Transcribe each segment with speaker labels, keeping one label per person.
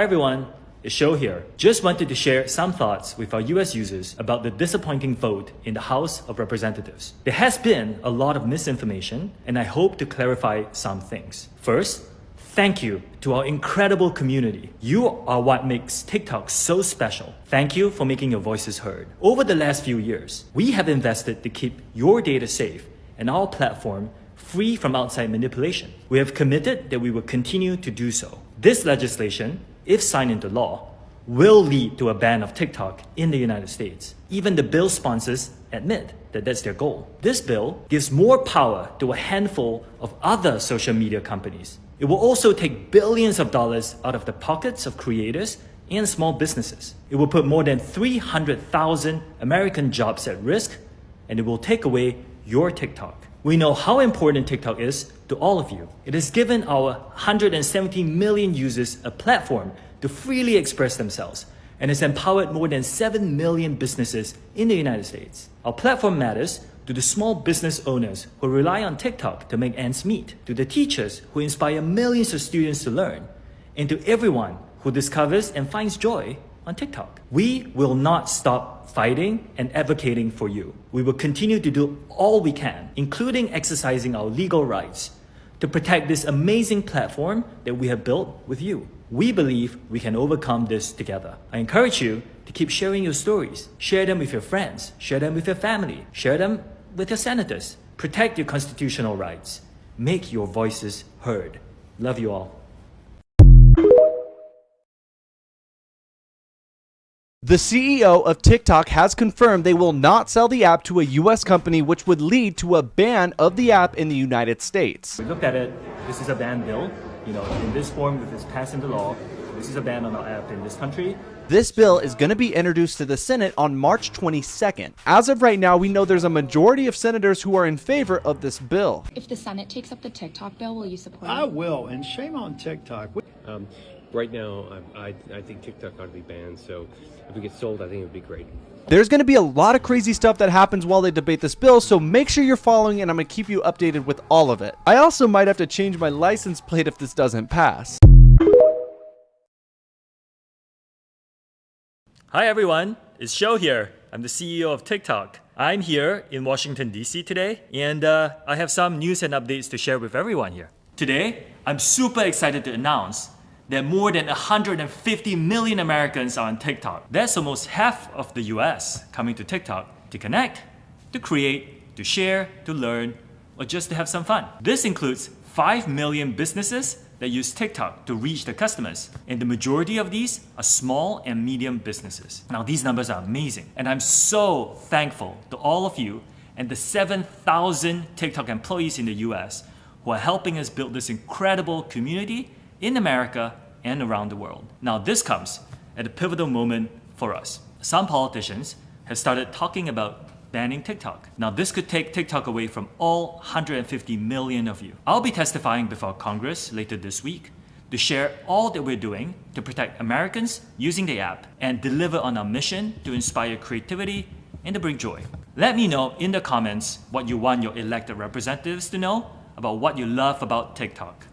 Speaker 1: Hi everyone, it's Show here. Just wanted to share some thoughts with our US users about the disappointing vote in the House of Representatives. There has been a lot of misinformation, and I hope to clarify some things. First, thank you to our incredible community. You are what makes TikTok so special. Thank you for making your voices heard. Over the last few years, we have invested to keep your data safe and our platform free from outside manipulation. We have committed that we will continue to do so. This legislation, if signed into law, will lead to a ban of TikTok in the United States. Even the bill sponsors admit that that's their goal. This bill gives more power to a handful of other social media companies. It will also take billions of dollars out of the pockets of creators and small businesses. It will put more than 300,000 American jobs at risk, and it will take away your TikTok. We know how important TikTok is to all of you. It has given our 170 million users a platform to freely express themselves and has empowered more than 7 million businesses in the United States. Our platform matters to the small business owners who rely on TikTok to make ends meet, to the teachers who inspire millions of students to learn, and to everyone who discovers and finds joy on TikTok. We will not stop fighting and advocating for you. We will continue to do all we can, including exercising our legal rights, to protect this amazing platform that we have built with you. We believe we can overcome this together. I encourage you to keep sharing your stories. Share them with your friends. Share them with your family. Share them with your senators. Protect your constitutional rights. Make your voices heard. Love you all.
Speaker 2: The CEO of TikTok has confirmed they will not sell the app to a US company, which would lead to a ban of the app in the United States.
Speaker 1: We looked at it. This is a ban bill. In this form, if it's passed into law, this is a ban on our app in this country.
Speaker 2: This bill is going to be introduced to the Senate on March 22nd. As of right now, we know there's a majority of senators who are in favor of this bill.
Speaker 3: If the Senate takes up the TikTok bill, will you support it?
Speaker 4: I will, and shame on TikTok.
Speaker 5: Right now, I think TikTok ought to be banned, so if it gets sold, I think it would be great.
Speaker 2: There's going to be a lot of crazy stuff that happens while they debate this bill, so make sure you're following and I'm going to keep you updated with all of it. I also might have to change my license plate if this doesn't pass.
Speaker 1: Hi everyone, it's Show here. I'm the CEO of TikTok. I'm here in Washington, D.C. today, and I have some news and updates to share with everyone here. Today, I'm super excited to announce that more than 150 million Americans are on TikTok. That's almost half of the US coming to TikTok to connect, to create, to share, to learn, or just to have some fun. This includes 5 million businesses that use TikTok to reach their customers, and the majority of these are small and medium businesses. Now these numbers are amazing, and I'm so thankful to all of you and the 7,000 TikTok employees in the US who are helping us build this incredible community in America and around the world. Now this comes at a pivotal moment for us. Some politicians have started talking about banning TikTok. Now this could take TikTok away from all 150 million of you. I'll be testifying before Congress later this week to share all that we're doing to protect Americans using the app and deliver on our mission to inspire creativity and to bring joy. Let me know in the comments what you want your elected representatives to know about what you love about TikTok.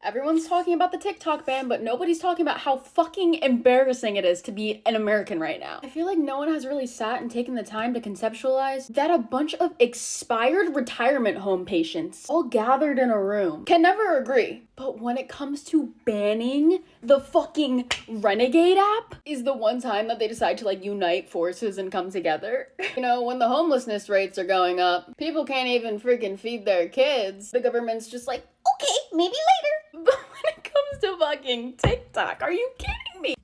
Speaker 6: Everyone's talking about the TikTok ban, but nobody's talking about how fucking embarrassing it is to be an American right now. I feel like no one has really sat and taken the time to conceptualize that a bunch of expired retirement home patients all gathered in a room can never agree. But when it comes to banning the fucking Renegade app is the one time that they decide to unite forces and come together. When the homelessness rates are going up, people can't even freaking feed their kids. The government's just like, okay, maybe later. But when it comes to fucking TikTok, are you kidding me?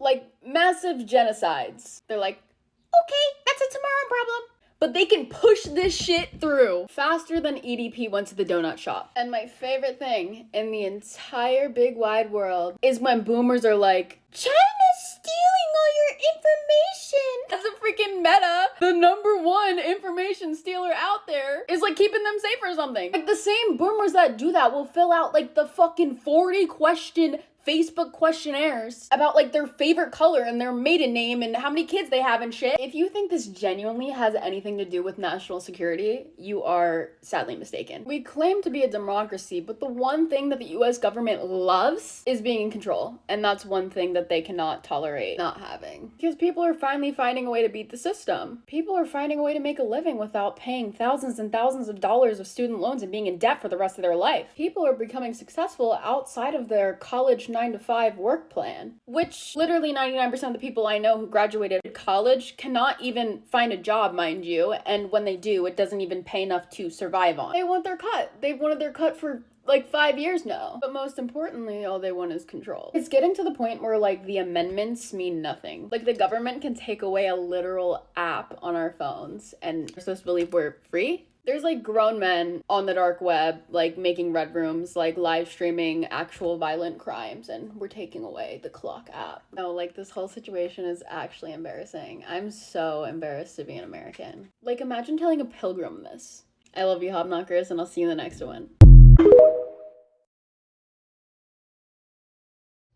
Speaker 6: Massive genocides. They're like, okay, that's a tomorrow problem. But they can push this shit through faster than EDP went to the donut shop. And my favorite thing in the entire big wide world is when boomers are like, China's stealing all your information. As a freaking meta, the #1 information stealer out there is keeping them safe or something. The same boomers that do that will fill out the fucking 40 question Facebook questionnaires about like their favorite color and their maiden name and how many kids they have and shit. If you think this genuinely has anything to do with national security, you are sadly mistaken. We claim to be a democracy, but the one thing that the US government loves is being in control. And that's one thing that they cannot tolerate not having. Because people are finally finding a way to beat the system. People are finding a way to make a living without paying thousands and thousands of dollars of student loans and being in debt for the rest of their life. People are becoming successful outside of their college 9-to-5 work plan, which literally 99% of the people I know who graduated college cannot even find a job, mind you, and when they do, it doesn't even pay enough to survive on. They want their cut. They've wanted their cut for like 5 years now. But most importantly, all they want is control. It's getting to the point where like the amendments mean nothing. Like the government can take away a literal app on our phones and we're supposed to believe we're free? There's like grown men on the dark web, like making red rooms, like live streaming actual violent crimes, and we're taking away the clock app. No, like this whole situation is actually embarrassing. I'm so embarrassed to be an American. Like imagine telling a pilgrim this. I love you, Hobknockers, and I'll see you in the next one.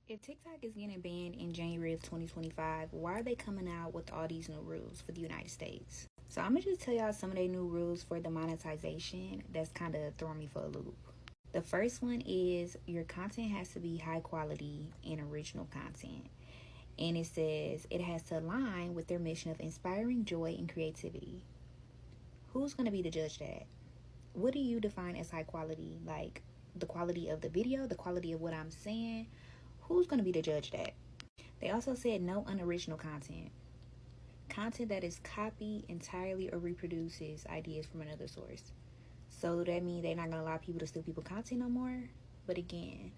Speaker 7: If TikTok is getting banned in January of 2025, why are they coming out with all these new rules for the United States? So I'm going to just tell y'all some of their new rules for the monetization that's kind of throwing me for a loop. The first one is your content has to be high quality and original content. And it says it has to align with their mission of inspiring joy and creativity. Who's going to be the judge of that? What do you define as high quality? Like the quality of the video, the quality of what I'm saying? Who's going to be the judge of that? They also said no unoriginal content. Content that is copied entirely or reproduces ideas from another source. So that means they're not going to allow people to steal people's content no more. But again,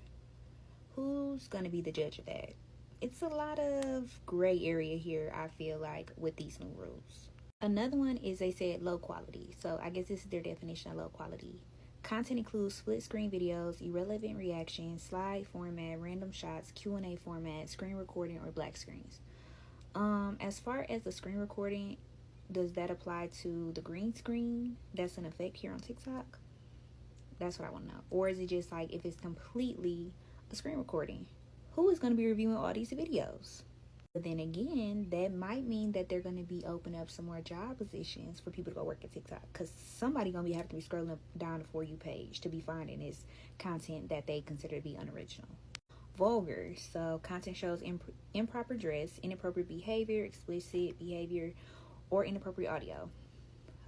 Speaker 7: who's going to be the judge of that? It's a lot of gray area here, I feel like, with these new rules. Another one is they said low quality. So I guess this is their definition of low quality. Content includes split screen videos, irrelevant reactions, slide format, random shots, Q&A format, screen recording, or black screens. As far as the screen recording, does that apply to the green screen that's in effect here on TikTok? That's what I want to know. Or is it just like if it's completely a screen recording? Who is going to be reviewing all these videos? But then again, that might mean that they're going to be opening up some more job positions for people to go work at TikTok. Because somebody going to have to be scrolling down the For You page to be finding this content that they consider to be unoriginal. Vulgar. So content shows improper dress, inappropriate behavior, explicit behavior, or inappropriate audio.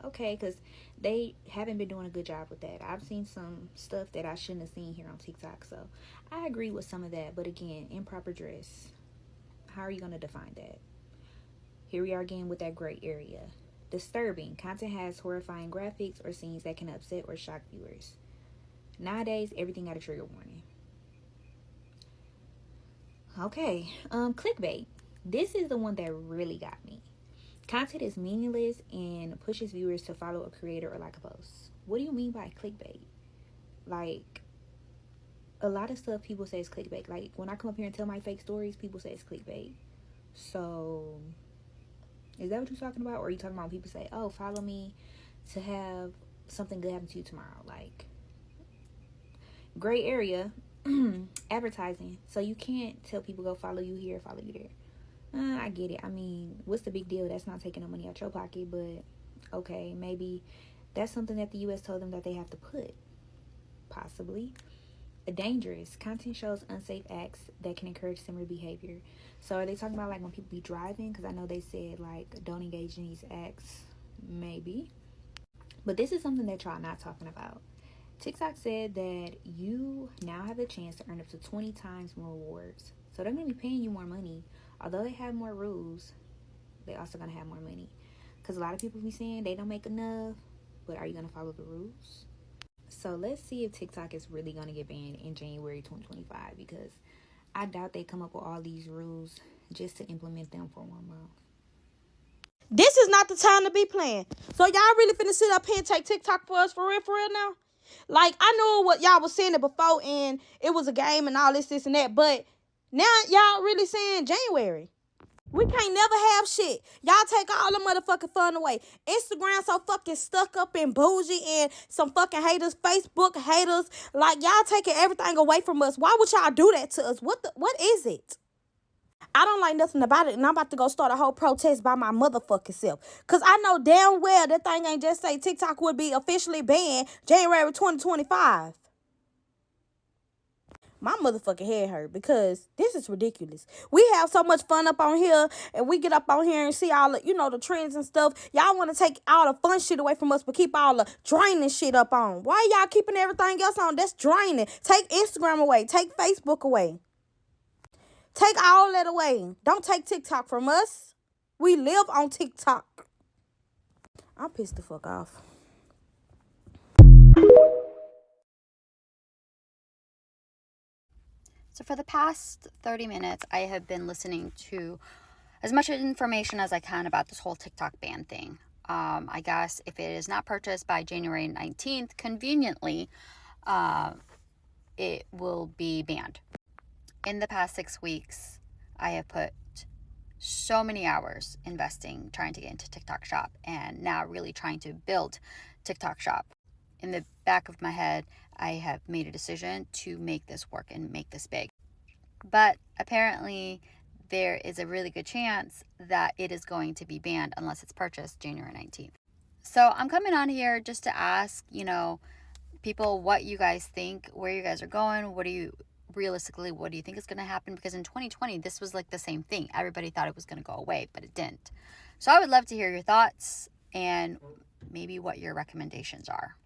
Speaker 7: Okay, because they haven't been doing a good job with that. I've seen some stuff that I shouldn't have seen here on TikTok. So I agree with some of that. But again, improper dress. How are you going to define that? Here we are again with that gray area. Disturbing. Content has horrifying graphics or scenes that can upset or shock viewers. Nowadays, everything got a trigger warning. Okay, clickbait. This is the one that really got me. Content is meaningless and pushes viewers to follow a creator or like a post. What do you mean by clickbait? Like, a lot of stuff people say is clickbait. Like, when I come up here and tell my fake stories, people say it's clickbait. So, is that what you're talking about? Or are you talking about when people say, oh, follow me to have something good happen to you tomorrow? Like, gray area. Advertising. So you can't tell people go follow you here, follow you there. I get it. I mean, what's the big deal? That's not taking no money out your pocket, but okay, maybe that's something that the US told them that they have to put. Possibly. Dangerous. Content shows unsafe acts that can encourage similar behavior. So are they talking about like when people be driving? Because I know they said like don't engage in these acts. Maybe. But this is something that y'all not talking about. TikTok said that you now have the chance to earn up to 20 times more rewards. So they're going to be paying you more money. Although they have more rules, they're also going to have more money. Because a lot of people be saying they don't make enough. But are you going to follow the rules? So let's see if TikTok is really going to get banned in January 2025. Because I doubt they come up with all these rules just to implement them for 1 month.
Speaker 8: This is not the time to be playing. So y'all really finna sit up here and take TikTok for us for real now? Like, I know what y'all was saying it before and it was a game and all this and that, but now y'all really saying January. We can't never have shit. Y'all take all the motherfucking fun away. Instagram so fucking stuck up and bougie and some fucking haters. Facebook haters. Like, y'all taking everything away from us. Why would y'all do that to us? What is it? I don't like nothing about it, and I'm about to go start a whole protest by my motherfucking self. Because I know damn well that thing ain't just say TikTok would be officially banned January 2025. My motherfucking head hurt because this is ridiculous. We have so much fun up on here, and we get up on here and see all the, the trends and stuff. Y'all want to take all the fun shit away from us, but keep all the draining shit up on. Why y'all keeping everything else on? That's draining. Take Instagram away. Take Facebook away. Take all that away. Don't take TikTok from us. We live on TikTok. I'm pissed the fuck off.
Speaker 9: So for the past 30 minutes, I have been listening to as much information as I can about this whole TikTok ban thing. I guess if it is not purchased by January 19th, conveniently, it will be banned. In the past 6 weeks, I have put so many hours investing, trying to get into TikTok Shop, and now really trying to build TikTok Shop. In the back of my head, I have made a decision to make this work and make this big. But apparently, there is a really good chance that it is going to be banned unless it's purchased January 19th. So I'm coming on here just to ask, people what you guys think, where you guys are going, what do you think is going to happen? Because in 2020, this was like the same thing. Everybody thought it was going to go away, but it didn't. So I would love to hear your thoughts and maybe what your recommendations are.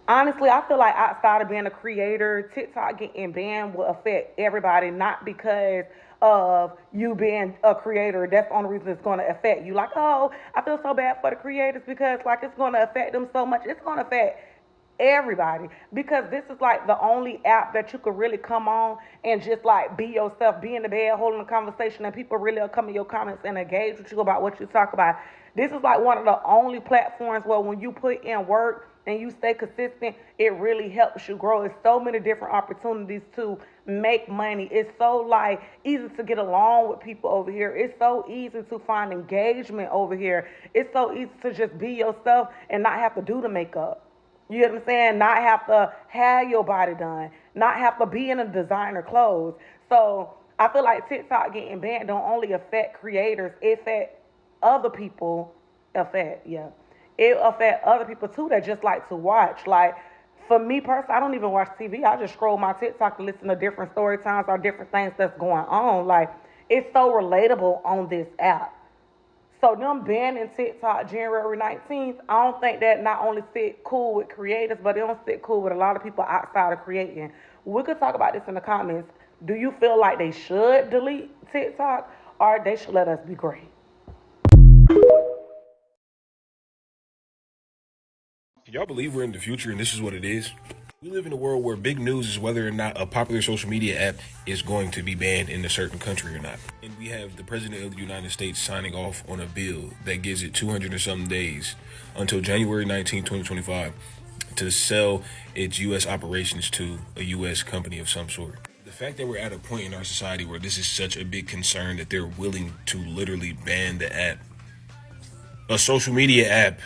Speaker 10: Honestly, I feel like outside of being a creator, TikTok getting banned will affect everybody, not because of you being a creator. That's the only reason it's going to affect you. Like, oh, I feel so bad for the creators because, like, it's going to affect them so much. It's going to affect everybody, because this is like the only app that you could really come on and just like be yourself, be in the bed holding a conversation, and people really will come in your comments and engage with you about what you talk about. This is like one of the only platforms where when you put in work and you stay consistent, it really helps you grow. It's so many different opportunities to make money. It's so like easy to get along with people over here. It's so easy to find engagement over here. It's so easy to just be yourself and not have to do the makeup. You know what I'm saying? Not have to have your body done. Not have to be in a designer clothes. So I feel like TikTok getting banned don't only affect creators. It affect other people. It affect other people too that just like to watch. Like for me personally, I don't even watch TV. I just scroll my TikTok to listen to different story times or different things that's going on. Like it's so relatable on this app. So them banning TikTok January 19th, I don't think that not only sit cool with creators, but it don't sit cool with a lot of people outside of creating. We could talk about this in the comments. Do you feel like they should delete TikTok or they should let us be great?
Speaker 11: Can y'all believe we're in the future and this is what it is? We live in a world where big news is whether or not a popular social media app is going to be banned in a certain country or not. And we have the President of the United States signing off on a bill that gives it 200 and something days until January 19, 2025 to sell its U.S. operations to a U.S. company of some sort. The fact that we're at a point in our society where this is such a big concern that they're willing to literally ban the app, a social media app.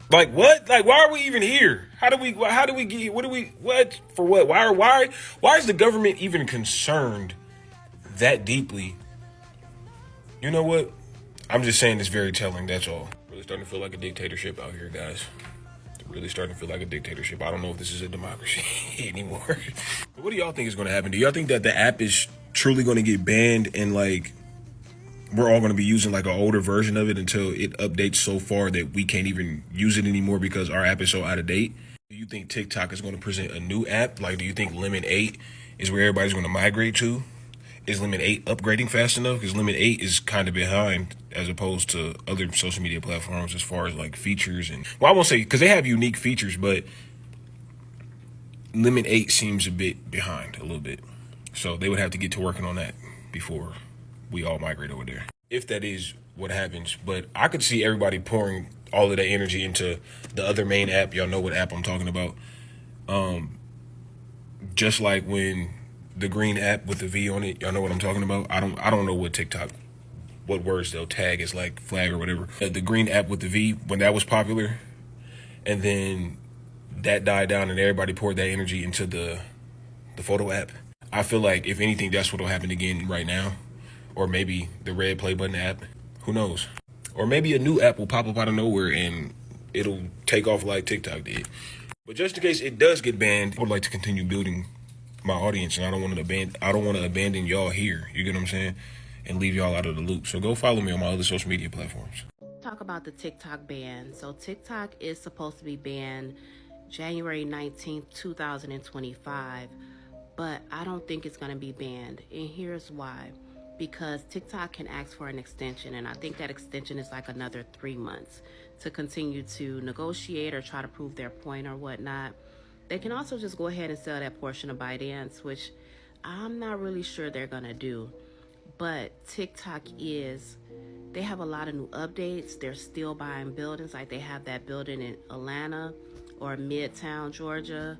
Speaker 11: Like what? Like why are we even here? How do we get, why is the government even concerned that deeply? You know what? I'm just saying it's very telling, that's all. Really starting to feel like a dictatorship out here, guys. Really starting to feel like a dictatorship. I don't know if this is a democracy anymore. But what do y'all think is going to happen? Do y'all think that the app is truly going to get banned and like we're all going to be using like an older version of it until it updates so far that we can't even use it anymore because our app is so out of date? Do you think TikTok is going to present a new app? Like, do you think Limit 8 is where everybody's going to migrate to? Is Limit 8 upgrading fast enough? Because Limit 8 is kind of behind as opposed to other social media platforms as far as like features and, well, I won't say because they have unique features, but Limit 8 seems a bit behind a little bit. So they would have to get to working on that before we all migrate over there, if that is what happens. But I could see everybody pouring all of that energy into the other main app. Y'all know what app I'm talking about. Just like when the green app with the V on it, y'all know what I'm talking about. I don't know what words they'll tag as like flag or whatever. The green app with the V, when that was popular, and then that died down and everybody poured that energy into the photo app. I feel like if anything, that's what'll happen again right now. Or maybe the red play button app. Who knows? Or maybe a new app will pop up out of nowhere and it'll take off like TikTok did. But just in case it does get banned, I would like to continue building my audience, and I don't want to abandon y'all here. You get what I'm saying? And leave y'all out of the loop. So go follow me on my other social media platforms.
Speaker 12: Talk about the TikTok ban. So TikTok is supposed to be banned January 19th, 2025, but I don't think it's going to be banned. And here's why. Because TikTok can ask for an extension, and I think that extension is like another 3 months to continue to negotiate or try to prove their point or whatnot. They can also just go ahead and sell that portion of ByteDance, which I'm not really sure they're gonna do. But TikTok they have a lot of new updates. They're still buying buildings, like they have that building in Atlanta or Midtown, Georgia.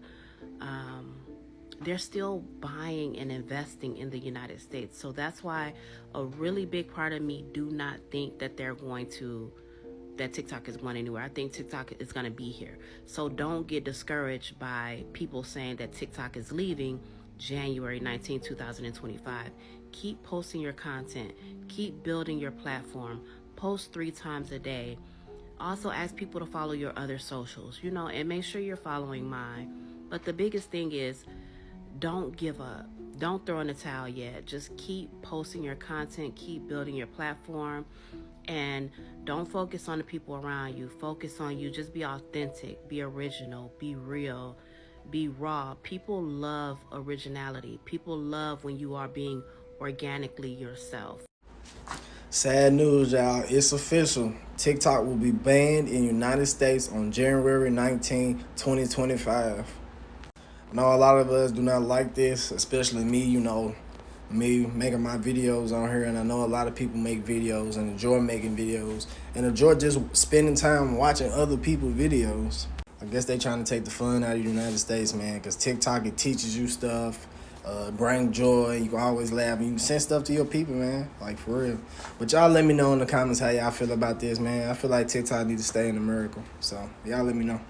Speaker 12: They're still buying and investing in the United States. So that's why a really big part of me do not think that that TikTok is going anywhere. I think TikTok is going to be here. So don't get discouraged by people saying that TikTok is leaving January 19, 2025. Keep posting your content. Keep building your platform. Post 3 times a day. Also ask people to follow your other socials, and make sure you're following mine. But the biggest thing is, don't give up. Don't throw in the towel yet. Just keep posting your content, keep building your platform, and don't focus on the people around you. Focus on you. Just be authentic, be original, be real, be raw. People love originality. People love when you are being organically yourself.
Speaker 13: Sad news, y'all. It's official. TikTok will be banned in the United States on January 19, 2025. I know a lot of us do not like this, especially me, me making my videos on here, and I know a lot of people make videos and enjoy making videos and enjoy just spending time watching other people's videos. I guess they trying to take the fun out of the United States, man, because TikTok, it teaches you stuff, bring joy, you can always laugh, and you can send stuff to your people, man, like for real. But y'all let me know in the comments how y'all feel about this, man. I feel like TikTok need to stay in America, so y'all let me know.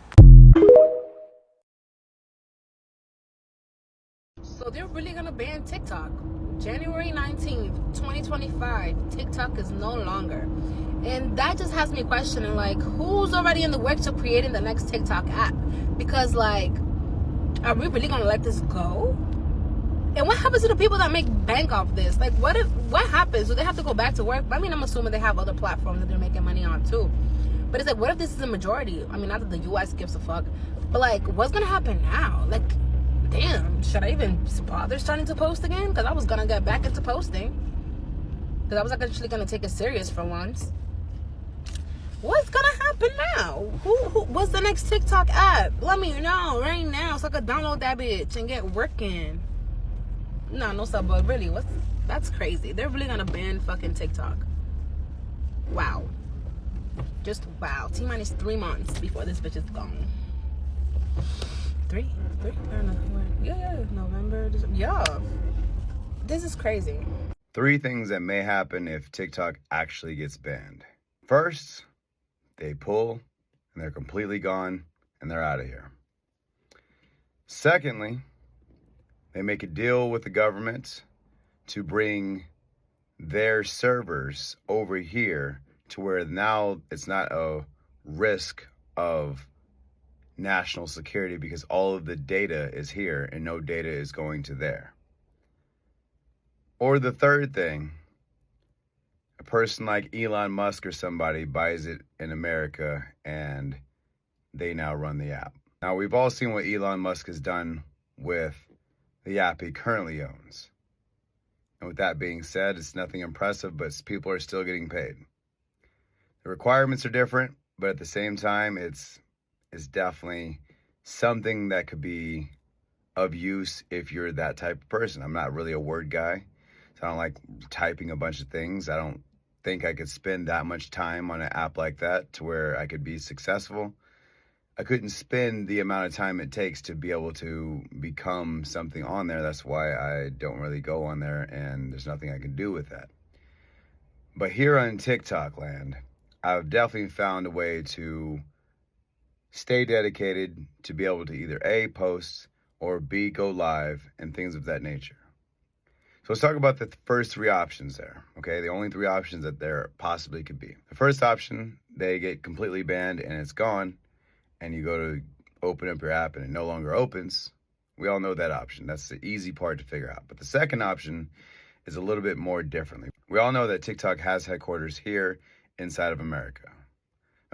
Speaker 14: So they're really gonna ban TikTok. January 19th, 2025, TikTok is no longer. And that just has me questioning, like, who's already in the works of creating the next TikTok app? Because, like, are we really gonna let this go? And what happens to the people that make bank off this? Like, what happens? Do they have to go back to work? I mean, I'm assuming they have other platforms that they're making money on too. But it's like, what if this is a majority? I mean, not that the US gives a fuck, but like, what's gonna happen now? Like, damn, should I even bother starting to post again? Because I was gonna get back into posting, because I was actually gonna take it serious for once. What's gonna happen now? What's the next TikTok app? Let me know right now so I could download that bitch and get working. No sub, but really, that's crazy. They're really gonna ban fucking TikTok. Wow. Just wow. T-minus 3 months before this bitch is gone. Three? I don't know. Yeah, November. Yeah. This is crazy.
Speaker 15: 3 things that may happen if TikTok actually gets banned. First, they pull and they're completely gone and they're out of here. Secondly, they make a deal with the government to bring their servers over here to where now it's not a risk of national security because all of the data is here and no data is going to there. Or the third thing, a person like Elon Musk or somebody buys it in America and they now run the app. Now, we've all seen what Elon Musk has done with the app he currently owns. And with that being said, it's nothing impressive, but people are still getting paid. The requirements are different, but at the same time, it's definitely something that could be of use if you're that type of person. I'm not really a word guy, so I don't like typing a bunch of things. I don't think I could spend that much time on an app like that to where I could be successful. I couldn't spend the amount of time it takes to be able to become something on there. That's why I don't really go on there, and there's nothing I can do with that. But here on TikTok land, I've definitely found a way to stay dedicated to be able to either A, post, or B, go live, and things of that nature. So let's talk about the first three options there, okay? The only three options that there possibly could be. The first option, they get completely banned and it's gone, and you go to open up your app and it no longer opens. We all know that option. That's the easy part to figure out. But the second option is a little bit more differently. We all know that TikTok has headquarters here inside of America.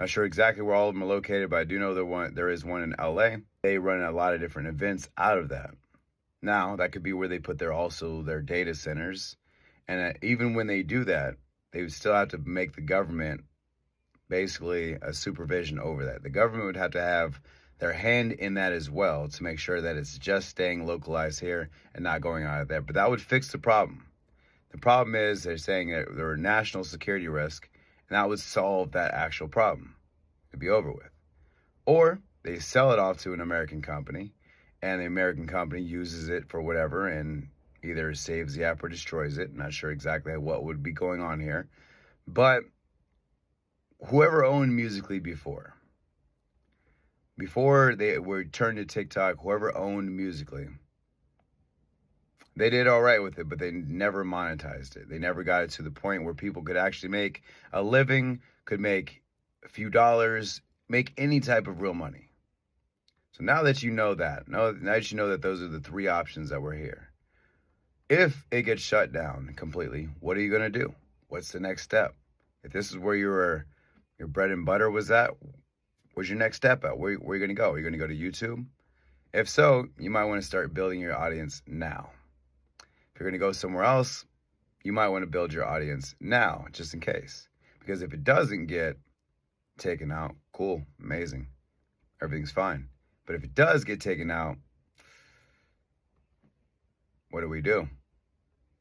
Speaker 15: Not sure exactly where all of them are located, but I do know there is one in LA. They run a lot of different events out of that. Now, that could be where they put their data centers. And even when they do that, they would still have to make the government basically a supervision over that. The government would have to have their hand in that as well to make sure that it's just staying localized here and not going out of there. But that would fix the problem. The problem is they're saying that there are national security risk, and that would solve that actual problem. It'd be over with. Or they sell it off to an American company, and the American company uses it for whatever and either saves the app or destroys it. I'm not sure exactly what would be going on here. But whoever owned Musical.ly before they were turned to TikTok, whoever owned Musical.ly, they did all right with it, but they never monetized it. They never got it to the point where people could actually make a living, could make a few dollars, make any type of real money. So now that you know that, now that you know that those are the three options that were here, if it gets shut down completely, what are you going to do? What's the next step? If this is where your bread and butter was at, where's your next step at? Where are you going to go? Are you going to go to YouTube? If so, you might want to start building your audience now. If you're going to go somewhere else, you might want to build your audience now, just in case. Because if it doesn't get taken out, cool, amazing, everything's fine. But if it does get taken out, what do we do?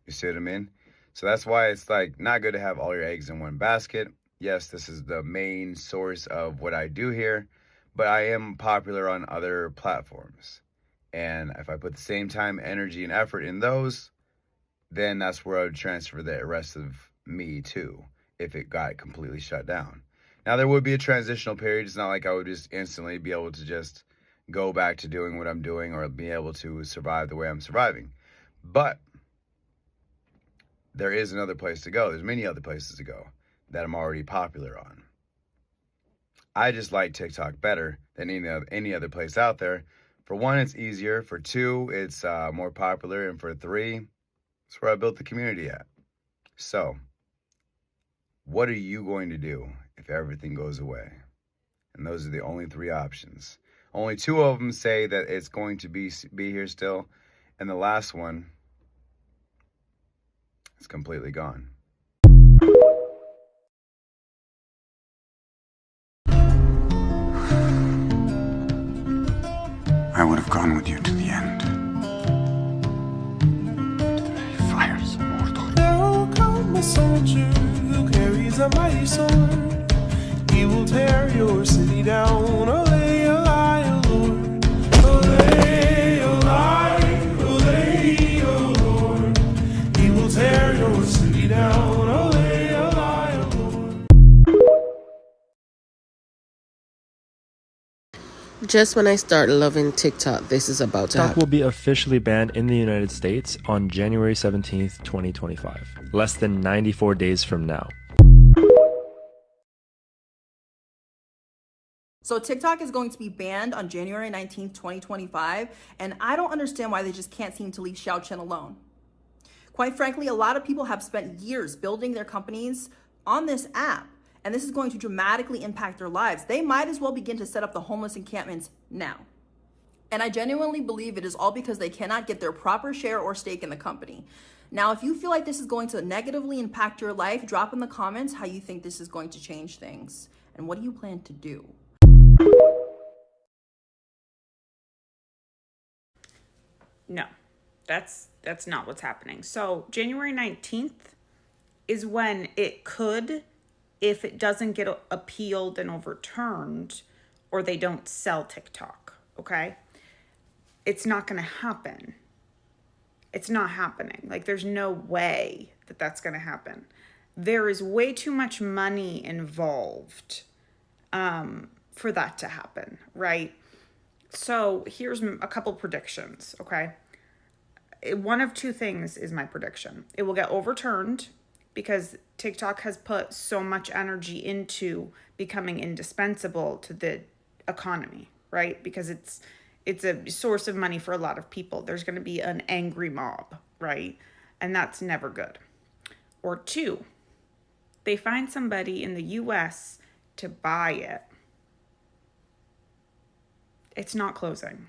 Speaker 15: You see what I mean? So that's why it's like not good to have all your eggs in one basket. Yes, this is the main source of what I do here, but I am popular on other platforms. And if I put the same time, energy, and effort in those, then that's where I would transfer the rest of me to if it got completely shut down. Now, there would be a transitional period. It's not like I would just instantly be able to just go back to doing what I'm doing or be able to survive the way I'm surviving. But there is another place to go. There's many other places to go that I'm already popular on. I just like TikTok better than any other place out there. For one, it's easier. For two, it's more popular. And for three, it's where I built the community at. So, what are you going to do if everything goes away? And those are the only three options. Only two of them say that it's going to be here still. And the last one is completely gone.
Speaker 16: I would have gone with you to the end. To the very fires of Mordor.
Speaker 17: Now come a soldier who carries a mighty sword. He will tear your city down. Olay, olay, O Lord. Olay, olay, olay, O Lord. He will tear your city down. Olay, olay, O Lord.
Speaker 18: Just when I start loving TikTok, this is about to
Speaker 1: TikTok
Speaker 18: happen.
Speaker 1: will be officially banned in the United States on January 17th, 2025, less than 94 days from now.
Speaker 19: So TikTok is going to be banned on January 19th, 2025, and I don't understand why they just can't seem to leave Xiao Chen alone. Quite frankly, a lot of people have spent years building their companies on this app, and this is going to dramatically impact their lives. They might as well begin to set up the homeless encampments now. And I genuinely believe it is all because they cannot get their proper share or stake in the company. Now, if you feel like this is going to negatively impact your life, drop in the comments how you think this is going to change things. And what do you plan to do?
Speaker 20: No, that's not what's happening. So January 19th is when it could, if it doesn't get appealed and overturned, or they don't sell TikTok, okay? It's not going to happen. It's not happening. Like, there's no way that that's going to happen. There is way too much money involved for that to happen, right? So here's a couple predictions, okay? One of two things is my prediction. It will get overturned because TikTok has put so much energy into becoming indispensable to the economy, right? Because it's a source of money for a lot of people. There's going to be an angry mob, right? And that's never good. Or two, they find somebody in the US to buy it. It's not closing.